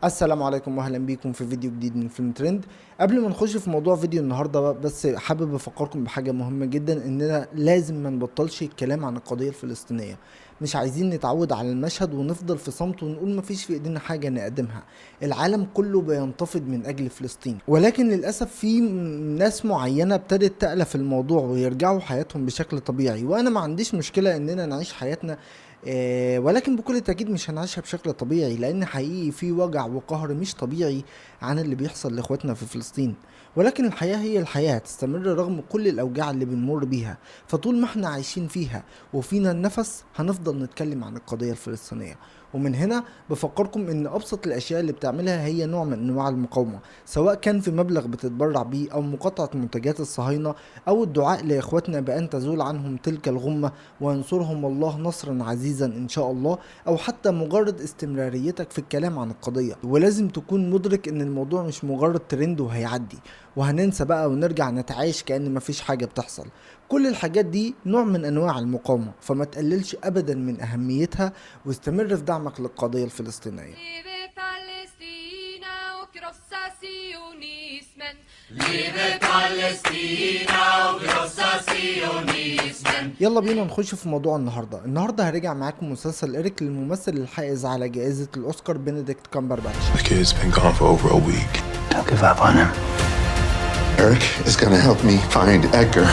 السلام عليكم واهلا بيكم في فيديو جديد من فيلم ترند. قبل ما نخش في موضوع فيديو النهارده بس حابب افكركم بحاجه مهمه جدا، اننا لازم ما نبطلش الكلام عن القضيه الفلسطينيه. مش عايزين نتعود على المشهد ونفضل في صمت ونقول ما فيش في ايدينا حاجه نقدمها. العالم كله بينتفض من اجل فلسطين، ولكن للاسف في ناس معينه ابتدت تألف الموضوع ويرجعوا حياتهم بشكل طبيعي، وانا ما عنديش مشكله اننا نعيش حياتنا. ولكن بكل تأكيد مش هنعيشها بشكل طبيعي، لأن حقيقي في وجع وقهر مش طبيعي عن اللي بيحصل لإخواتنا في فلسطين. ولكن الحياة هي الحياة، هتستمر رغم كل الأوجاع اللي بنمر بيها. فطول ما احنا عايشين فيها وفينا النفس هنفضل نتكلم عن القضية الفلسطينية. ومن هنا بفكركم ان ابسط الاشياء اللي بتعملها هي نوع من انواع المقاومة، سواء كان في مبلغ بتتبرع بيه او مقاطعة منتجات الصهاينة او الدعاء لاخواتنا بان تزول عنهم تلك الغمة وينصرهم الله نصرا عزيزا ان شاء الله، او حتى مجرد استمراريتك في الكلام عن القضية. ولازم تكون مدرك ان الموضوع مش مجرد ترند وهيعدي وهننسى بقى ونرجع نتعايش كأن مفيش حاجة بتحصل. كل الحاجات دي نوع من انواع المقاومة، فما تقللش ابدا من اهميتها واستمر في دعمك للقضية الفلسطينية. Leve Palestina och krossa sionismen. Leve Palestina och krossa sionismen. يلا بينا نخش في موضوع النهارده هرجع معاكم مسلسل إيريك للممثل الحائز على جائزة الأوسكار بنديكت كامبرباتش. The kid's been gone for over a week. Don't give up on him. Eric is gonna help me find Edgar.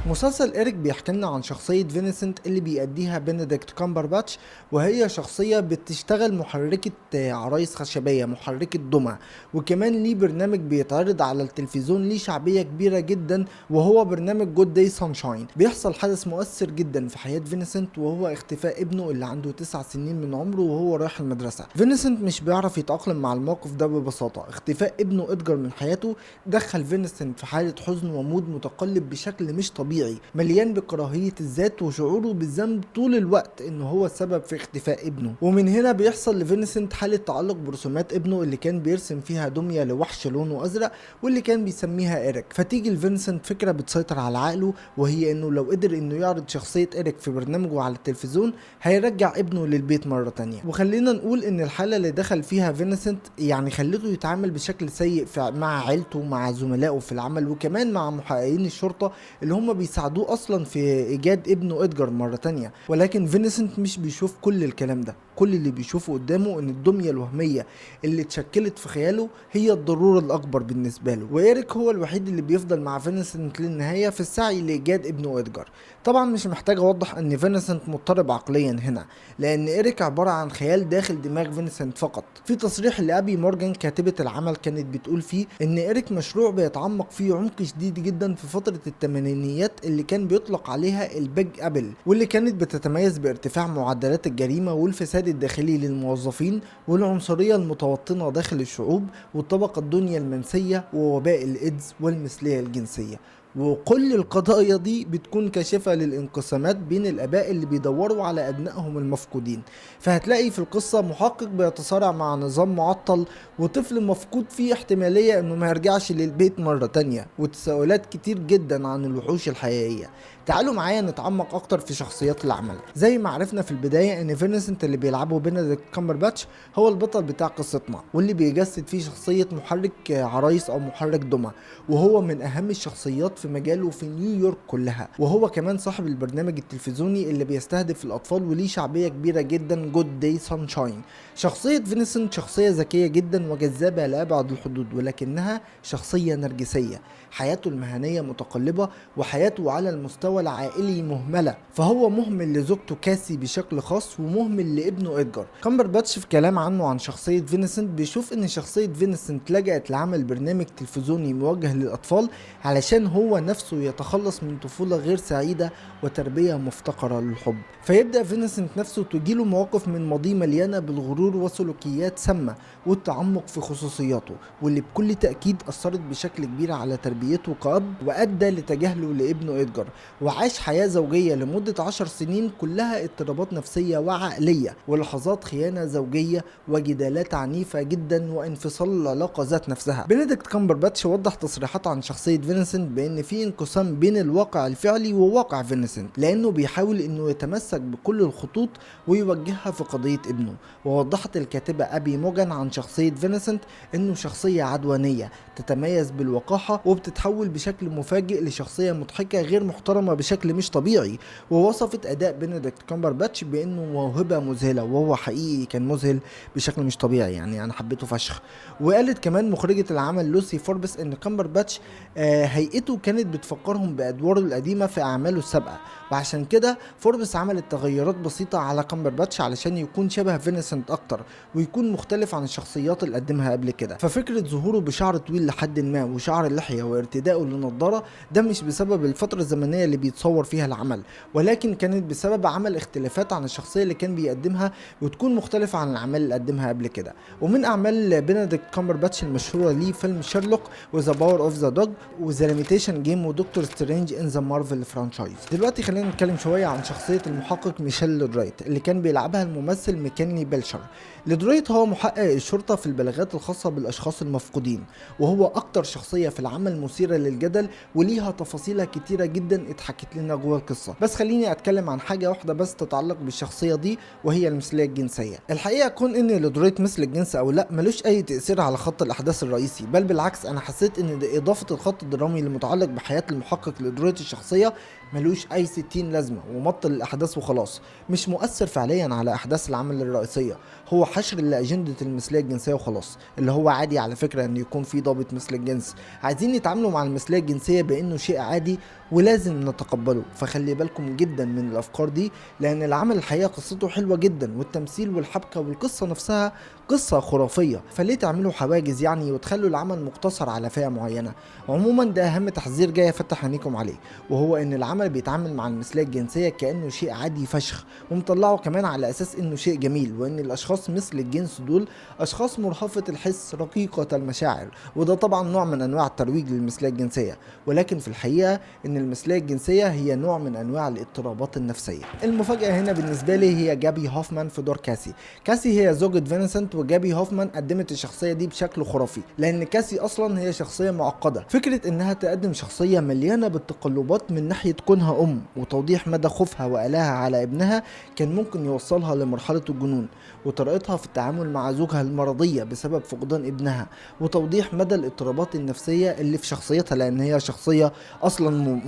مسلسل إيريك بيحكي لنا عن شخصية فينسنت اللي بيأديها بنديكت كامبرباتش، وهي شخصية بتشتغل محركة عرايس خشبية، محركة دمى، وكمان ليه برنامج بيتعرض على التلفزيون ليه شعبية كبيرة جدا، وهو برنامج جود داي سانشاين. بيحصل حدث مؤثر جدا في حياة فينسنت، وهو اختفاء ابنه اللي عنده 9 سنين من عمره وهو رايح المدرسة. فينسنت مش بيعرف يتأقلم مع الموقف ده ببساطة. اختفاء ابنه إدجار من حياته دخل فينسنت في حالة حزن ومود متقلب بشكل مش طبيعي، مليان بكراهية الذات وشعوره بالذنب طول الوقت انه هو السبب في اختفاء ابنه. ومن هنا بيحصل لفينسنت حالة تعلق برسومات ابنه اللي كان بيرسم فيها دمية لوحش لونه ازرق واللي كان بيسميها إيريك. فتيجي لفينسنت فكرة بتسيطر على عقله، وهي انه لو قدر انه يعرض شخصية إيريك في برنامجه على التلفزيون هيرجع ابنه للبيت مرة تانية. وخلينا نقول ان الحالة اللي دخل فيها فينسنت يعني خلته يتعامل بشكل سيء مع عيلته، مع زملائه في العمل، وكمان مع محققين الشرطة اللي هم بيساعدوه اصلا في ايجاد ابنه إدجار مرة تانية. ولكن فينسنت مش بيشوف كل الكلام ده، كل اللي بيشوفه قدامه ان الدمية الوهمية اللي اتشكلت في خياله هي الضرورة الاكبر بالنسبة له. وإيريك هو الوحيد اللي بيفضل مع فينسنت للنهاية في السعي لايجاد ابنه إدجار. طبعا مش محتاج اوضح ان فينسنت مضطرب عقليا هنا، لان إيريك عبارة عن خيال داخل دماغ فينسنت فقط. في تصريح لأبي مورجان كاتبة العمل كانت بتقول فيه ان إيريك مشروع بيتعمق فيه عمق شديد جدا في فترة الثمانينيات اللي كان بيطلق عليها البيج ابل، واللي كانت بتتميز بارتفاع معدلات الجريمة والفساد الداخلي للموظفين والعنصرية المتوطنة داخل الشعوب والطبقة الدنيا المنسية ووباء الإيدز والمثلية الجنسية. وكل القضايا دي بتكون كاشفة للانقسامات بين الآباء اللي بيدوروا على أبنائهم المفقودين. فهتلاقي في القصة محقق بيتصارع مع نظام معطل، وطفل مفقود فيه احتمالية انه ما يرجعش للبيت مرة تانية، وتساؤلات كتير جدا عن الوحوش الحقيقية. تعالوا معايا نتعمق اكتر في شخصيات العمل. زي ما عرفنا في البداية ان فينسنت اللي بيلعبه بنديكت كامبرباتش هو البطل بتاع قصتنا، واللي بيجسد فيه شخصية محرك عرايس او محرك دمى، وهو من اهم الشخصيات في مجاله في نيويورك كلها. وهو كمان صاحب البرنامج التلفزيوني اللي بيستهدف الاطفال وليه شعبية كبيرة جدا، جود داي سانشاين. شخصية فينسنت شخصية ذكية جدا وجذابة لأبعد الحدود، ولكنها شخصية نرجسية. حياته المهنية متقلبة وحياته على المستوى العائلي مهملة، فهو مهمل لزوجته كاسي بشكل خاص ومهمل لابنه إدجار. كامبرباتش في كلام عنه عن شخصية فينسنت بيشوف ان شخصية فينسنت لجأت لعمل برنامج تلفزيوني موجه للأطفال علشان هو نفسه يتخلص من طفولة غير سعيدة وتربية مفتقرة للحب. فيبدأ فينسنت نفسه تجيله مواقف من ماضيه مليانة بالغرور وسلوكيات سامة والتعمق في خصوصياته، واللي بكل تأكيد أثرت بشكل كبير على تربيته كأب وأدى لتجاهله لابنه إدجار. وعاش حياة زوجية لمدة 10 سنين كلها اضطرابات نفسية وعقلية ولحظات خيانة زوجية وجدالات عنيفة جدا وانفصال العلاقة ذات نفسها. بنديكت كامبرباتش وضح تصريحات عن شخصية فينسنت بان في انقسام بين الواقع الفعلي وواقع فينسنت، لانه بيحاول انه يتمسك بكل الخطوط ويوجهها في قضية ابنه. ووضحت الكاتبة ابي موجان عن شخصية فينسنت انه شخصية عدوانية تتميز بالوقاحة وبتتحول بشكل مفاجئ لشخصية مضحكة غير محترمة بشكل مش طبيعي. ووصفت اداء بنديكت كامبرباتش بانه موهبة مذهلة، وهو حقيقي كان مذهل بشكل مش طبيعي، يعني انا حبيته فشخ. وقالت كمان مخرجة العمل لوسي فوربس ان كامبرباتش هيئته كانت بتفكرهم بادواره القديمة في اعماله السابقة، وعشان كده فوربس عملت تغيرات بسيطة على كامبرباتش علشان يكون شبه فينسنت اكتر ويكون مختلف عن الشخصيات اللي قدمها قبل كده. ففكرة ظهوره بشعر طويل لحد ما وشعر اللحية وارتدائه للنضارة ده مش بسبب الفترة الزمنية اللي بيتصور فيها العمل، ولكن كانت بسبب عمل اختلافات عن الشخصية اللي كان بيقدمها وتكون مختلفة عن الأعمال اللي قدمها قبل كده. ومن أعمال بنديكت كامبرباتش المشهورة ليه فيلم شيرلوك وذا باور اوف ذا دوج وذا ليميتيشن جيم ودكتور سترينج ان ذا مارفل فرانشايز. دلوقتي خلينا نتكلم شوية عن شخصية المحقق ميشيل لودرايت اللي كان بيلعبها الممثل ميكاني بيلشر. لودرايت هو محقق الشرطة في البلاغات الخاصة بالأشخاص المفقودين، وهو أكتر شخصية في العمل مثيرة للجدل وليها تفاصيل كتيرة جدا اتحكت لنا جوه القصة. بس خليني أتكلم عن حاجة واحدة بس تتعلق بالشخصية دي وهي المثلية الجنسية. الحقيقة كون إن لودرايت مثل الجنس أو لا ملوش أي تأثير على خط الأحداث الرئيسي، بل بالعكس أنا حسيت إن إضافة الخط الدرامي المتعلق بحياة المحقق لودرايت الشخصية ملوش أي 60 لازمة ومطل الأحداث وخلاص، مش مؤثر فعليا على أحداث العمل الرئيسية، هو حشر لأجندة المثلية الجنسية وخلاص. اللي هو عادي على فكرة إن يكون في ضابط مثل الجنس، عايزين يتعاملوا مع المثلية الجنسية بإنه شيء عادي ولازم نتقبله. فخلي بالكم جدا من الأفكار دي، لأن العمل الحقيقة قصته حلوة جدا والتمثيل والحبكة والقصة نفسها قصة خرافية، فليه تعملوا حواجز يعني وتخلوا العمل مقتصر على فئة معينة؟ عموما ده أهم تحذير جاي أفتح عينيكم عليه، وهو إن العمل بيتعامل مع المثلية الجنسية كأنه شيء عادي فشخ، ومطلعه كمان على أساس إنه شيء جميل، وإن الأشخاص مثل الجنس دول أشخاص مرهفة الحس رقيقة المشاعر، وده طبعا نوع من أنواع الترويج للمثلية الجنسية. ولكن في الحقيقة إن المثلية الجنسية هي نوع من أنواع الاضطرابات النفسية. المفاجأة هنا بالنسبة لي هي جابي هوفمان في دور كاسي. كاسي هي زوجة فينسنت، وجابي هوفمان قدمت الشخصية دي بشكل خرافي، لأن كاسي أصلا هي شخصية معقدة. فكرة إنها تقدم شخصية مليانة بالتقلبات من ناحية كونها أم وتوضيح مدى خوفها وقلقها على ابنها كان ممكن يوصلها لمرحلة الجنون، وطريقتها في التعامل مع زوجها المرضية بسبب فقدان ابنها، وتوضيح مدى الاضطرابات النفسية اللي في شخصيتها، لأن هي شخصية أصلا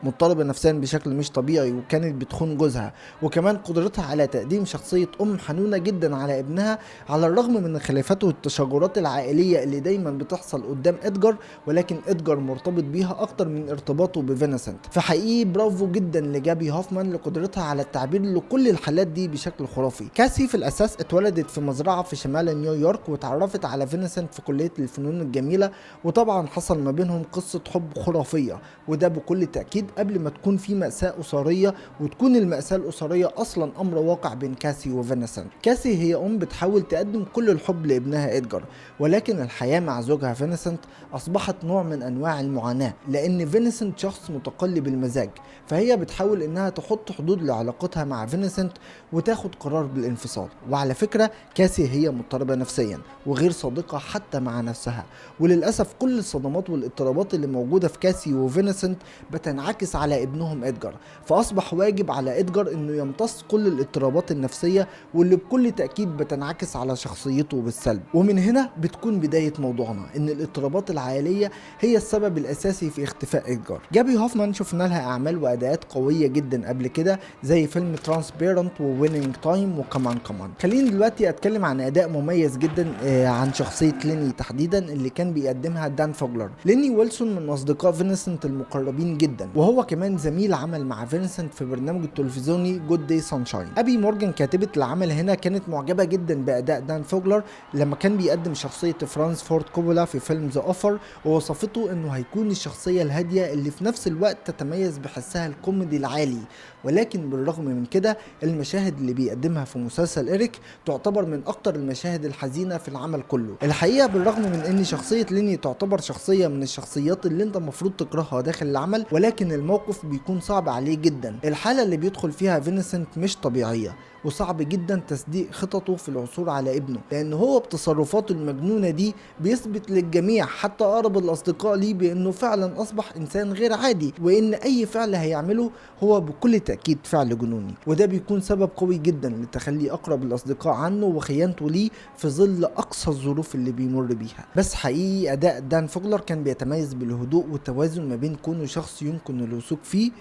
مضطربة نفسيا بشكل مش طبيعي وكانت بتخون جوزها. وكمان قدرتها على تقديم شخصية أم حنونة جدا على ابنها على الرغم من الخلافات والتشاجرات العائلية اللي دايما بتحصل قدام إدجار، ولكن إدجار مرتبط بيها أكتر من ارتباطه بفينسنت. فحقيقي برافو جدا لجابي هوفمان لقدرتها على التعبير لكل الحالات دي بشكل خرافي. كاسي في الأساس اتولدت في مزرعة في شمال نيويورك، واتعرفت على فينسنت في كلية الفنون الجميلة، وطبعا حصل ما بينهم قصة حب خرافية، وده بكل تأكيد قبل ما تكون في مأساة أسرية، وتكون المأساة الأسرية أصلا أمر واقع بين كاسي وفينسنت. كاسي هي أم بتحاول تقدم كل الحب لابنها إدجار، ولكن الحياة مع زوجها فينسنت أصبحت نوع من أنواع المعاناة، لأن فينسنت شخص متقلب المزاج، فهي بتحاول إنها تحط حدود لعلاقتها مع فينسنت وتاخد قرار بالانفصال. وعلى فكرة كاسي هي مضطربة نفسيا وغير صادقة حتى مع نفسها، وللأسف كل الصدمات والاضطرابات اللي موجودة في كاسي وفينسنت بتنعكس على ابنهم إدجار، فأصبح واجب على إدجار إنه يمتص كل الاضطرابات النفسية واللي بكل تأكيد بتنعكس على شخصيته بالسلب. ومن هنا بتكون بداية موضوعنا، إن الاضطرابات العائلية هي السبب الأساسي في اختفاء إدجار. جابي هوفمان شفنا لها أعمال وأداءات قوية جدا قبل كده زي فيلم ترانسبيرنت وويننج تايم وكمان. خليني دلوقتي أتكلم عن أداء مميز جدا عن شخصية ليني تحديدا اللي كان بيقدمها دان فوغلر. ليني ويلسون من أصدقاء فينسنت المقربين جدا، وهو كمان زميل عمل مع فينسنت في برنامج التلفزيوني جود داي سانشاين. أبي مورجان كاتبة العمل هنا كانت معجبة جدا بأداء دان فوغلر لما كان بيقدم شخصية فرانس فورد كوبولا في فيلم ذا اوفر، ووصفته انه هيكون الشخصية الهادية اللي في نفس الوقت تتميز بحسها الكوميدي العالي. ولكن بالرغم من كده المشاهد المشاهد اللي بيقدمها في مسلسل إريك تعتبر من اكتر المشاهد الحزينة في العمل كله. الحقيقة بالرغم من ان شخصية ليني تعتبر شخصية من الشخصيات اللي انت المفروض تكرهها داخل العمل، ولكن الموقف بيكون صعب عليه جدا. الحالة اللي بيدخل فيها فينسنت مش طبيعية، وصعب جدا تصديق خططه في العثور على ابنه، لان هو بتصرفاته المجنونة دي بيثبت للجميع حتى اقرب الاصدقاء ليه بانه فعلا اصبح انسان غير عادي، وان اي فعل هيعمله هو بكل تأكيد فعل جنوني. وده بيكون سبب قوي جدا لتخلي اقرب الاصدقاء عنه وخيانته ليه في ظل اقصى الظروف اللي بيمر بيها. بس حقيقي اداء دان فوجلر كان بيتميز بالهدوء والتوازن ما بين كونه شخص يمكن الوثوق فيه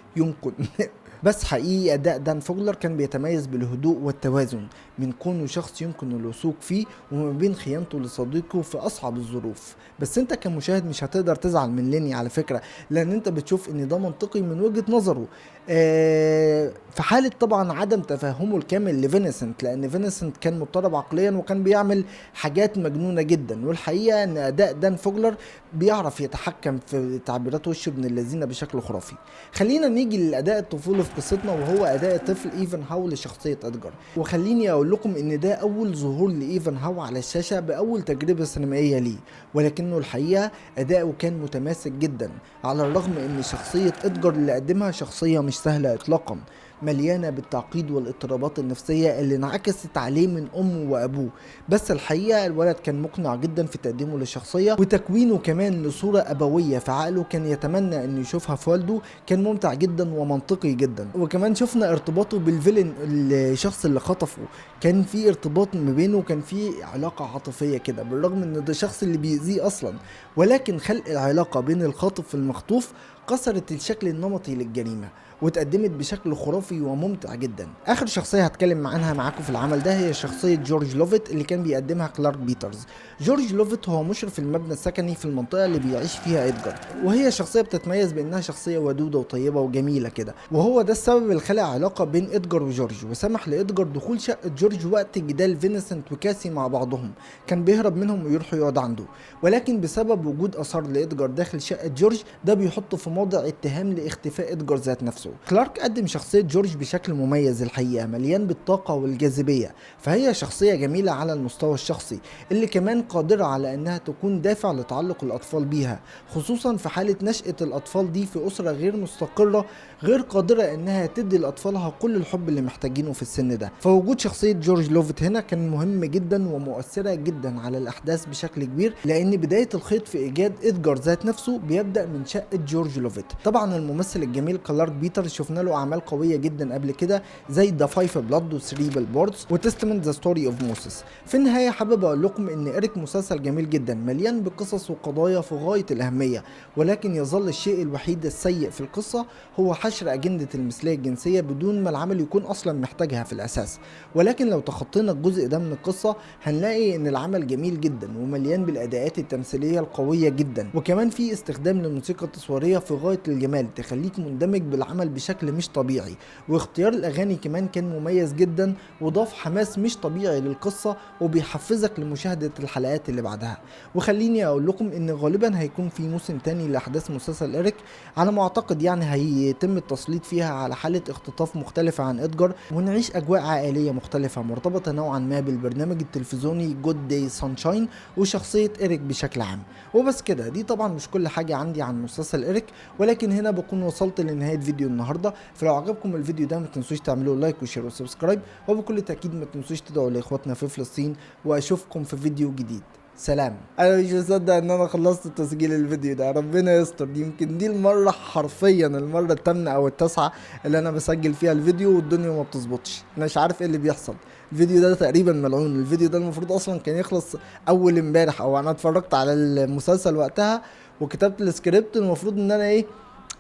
بس حقيقي اداء دان فوجلر كان بيتميز بالهدوء والتوازن من كونه شخص يمكن الوثوق فيه وما بين خيانته لصديقه في اصعب الظروف. بس انت كمشاهد مش هتقدر تزعل من ليني على فكرة، لان انت بتشوف ان ده منطقي من وجهة نظره، في حالة طبعا عدم تفهمه الكامل لفينسنت، لان فينسنت كان مضطرب عقليا وكان بيعمل حاجات مجنونة جدا. والحقيقة ان اداء دان فوجلر بيعرف يتحكم في تعبيرات وشه ابن الذين بشكل خرافي. خلينا نيجي للاداء الطفولي في قصتنا، وهو اداء الطفل ايفن هاو لشخصية ادجار. وخليني اقول لكم ان ده اول ظهور لايفن هاو على الشاشة باول تجربة سينمائية ليه، ولكنه الحقيقة اداؤه كان متماسك جدا، على الرغم ان شخصية ادجار اللي قدمها شخصية مش سهلة اطلاقا، مليانة بالتعقيد والاضطرابات النفسية اللي انعكست عليه من امه وابوه. بس الحقيقة الولد كان مقنع جدا في تقديمه للشخصية، وتكوينه كمان لصورة ابوية في عقله كان يتمنى انه يشوفها في والده كان ممتع جدا ومنطقي جدا. وكمان شفنا ارتباطه بالفيلن الشخص اللي خطفه، كان في ارتباط ما بينه وكان في علاقة عاطفية كده، بالرغم ان ده شخص اللي بيأذيه اصلا، ولكن خلق العلاقة بين الخاطف والمخطوف كسرت الشكل النمطي للجريمة واتقدمت بشكل خرافي وممتع جدا. اخر شخصيه هتكلم عنها معاكم في العمل ده هي شخصيه جورج لوفيت اللي كان بيقدمها كلارك بيترز. جورج لوفيت هو مشرف المبنى السكني في المنطقه اللي بيعيش فيها ادجار، وهي شخصيه بتتميز بانها شخصيه ودوده وطيبه وجميله كده، وهو ده السبب اللي خلق علاقه بين ادجار وجورج، وسمح لادجار دخول شقه جورج وقت جدال فينسنت وكاسي مع بعضهم. كان بيهرب منهم ويروح يقعد عنده، ولكن بسبب وجود اثار لادجار داخل شقه جورج ده بيحطه في موضع اتهام لاختفاء ادجار ذات نفسه. كلارك قدم شخصية جورج بشكل مميز الحقيقة، مليان بالطاقة والجاذبية، فهي شخصية جميلة على المستوى الشخصي اللي كمان قادرة على انها تكون دافع لتعلق الاطفال بيها، خصوصا في حالة نشأة الاطفال دي في اسرة غير مستقرة غير قادرة انها تدي لاطفالها كل الحب اللي محتاجينه في السن ده. فوجود شخصية جورج لوفيت هنا كان مهم جدا ومؤثرة جدا على الاحداث بشكل كبير، لان بداية الخيط في ايجاد ادجار ذات نفسه بيبدأ من شقة جورج لوفيت. طبعا الممثل الجميل كلارك بيتر شفنا له اعمال قويه جدا قبل كده زي ذا فايف بلاد وسريبل بوردز وتستمنت ذا ستوري اوف موسيس. في النهايه حابب اقول لكم ان إريك مسلسل جميل جدا مليان بقصص وقضايا في غايه الاهميه، ولكن يظل الشيء الوحيد السيء في القصه هو حشر اجنده المثليه الجنسيه بدون ما العمل يكون اصلا محتاجها في الاساس. ولكن لو تخطينا الجزء ده من القصه هنلاقي ان العمل جميل جدا ومليان بالاداءات التمثيليه القويه جدا، وكمان في استخدام للموسيقى التصويريه في غايه الجمال تخليك مندمج بالعمل بشكل مش طبيعي، واختيار الاغاني كمان كان مميز جدا وضاف حماس مش طبيعي للقصه وبيحفزك لمشاهده الحلقات اللي بعدها. وخليني اقول لكم ان غالبا هيكون في موسم تاني لاحداث مسلسل إريك، على ما اعتقد يعني هيتم التسليط فيها على حاله اختطاف مختلفه عن ادجار، ونعيش اجواء عائليه مختلفه مرتبطه نوعا ما بالبرنامج التلفزيوني جود داي سانشاين وشخصيه إريك بشكل عام. وبس كده، دي طبعا مش كل حاجه عندي عن مسلسل إريك، ولكن هنا بكون وصلت لنهايه فيديو النهارده. فلو عجبكم الفيديو ده ما تنسوش تعملوا لايك وشير وسبسكرايب، وبكل تاكيد ما تنسوش تدعوا لاخواتنا في فلسطين، واشوفكم في فيديو جديد. سلام. انا مش مصدق ان انا خلصت تسجيل الفيديو ده، ربنا يستر. يمكن دي المره حرفيا المره الثامنه او التاسعه اللي انا بسجل فيها الفيديو والدنيا ما بتظبطش. انا مش عارف ايه اللي بيحصل. الفيديو ده تقريبا ملعون. الفيديو ده المفروض اصلا كان يخلص اول امبارح، او انا اتفرجت على المسلسل وقتها وكتبت السكريبت، المفروض ان انا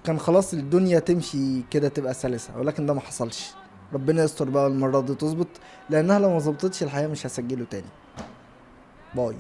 كان خلاص الدنيا تمشي كده تبقى سلسة، ولكن ده ما حصلش. ربنا يستر بقى المرة دي تظبط، لانها لو ما ظبطتش الحقيقة مش هسجله تاني. باي.